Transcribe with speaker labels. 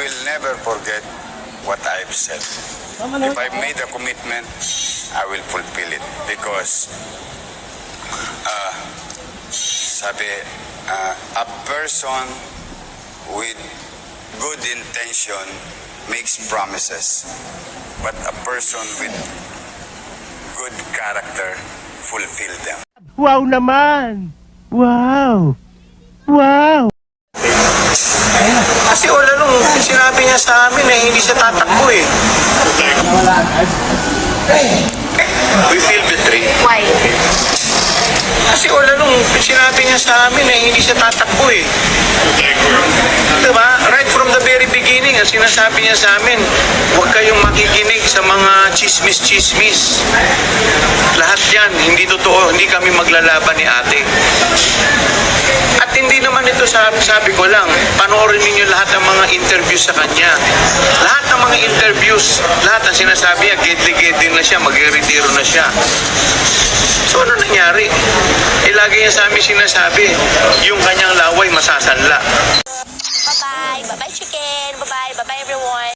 Speaker 1: will never forget what I've said. If I've made a commitment, I will fulfill it because a person with good intention makes promises, but a person with good character fulfill them.
Speaker 2: Wow naman! Wow! Wow!
Speaker 3: Kasi wala nung sinabi niya sa amin eh, hindi siya tatakbo eh. We feel betrayed.
Speaker 4: Why?
Speaker 3: Kasi wala nung sinabi niya sa amin eh, hindi siya tatakbo eh. Diba? Right from the very beginning, ang sinasabi niya sa amin, huwag kayong makikinig sa mga chismis-chismis. Lahat yan, hindi totoo, hindi kami maglalaban ni ate. At hindi naman ito sabi ko lang, panoorin ninyo lahat ng mga interviews sa kanya. Lahat ng mga interviews, lahat ang sinasabi niya, gedli-gedli na siya, mag-retiro na siya. So ano nangyari? Lagi niya sa amin sinasabi, yung kanyang laway masasanla.
Speaker 4: Bye-bye. Bye-bye, chicken. Bye-bye. Bye-bye, everyone.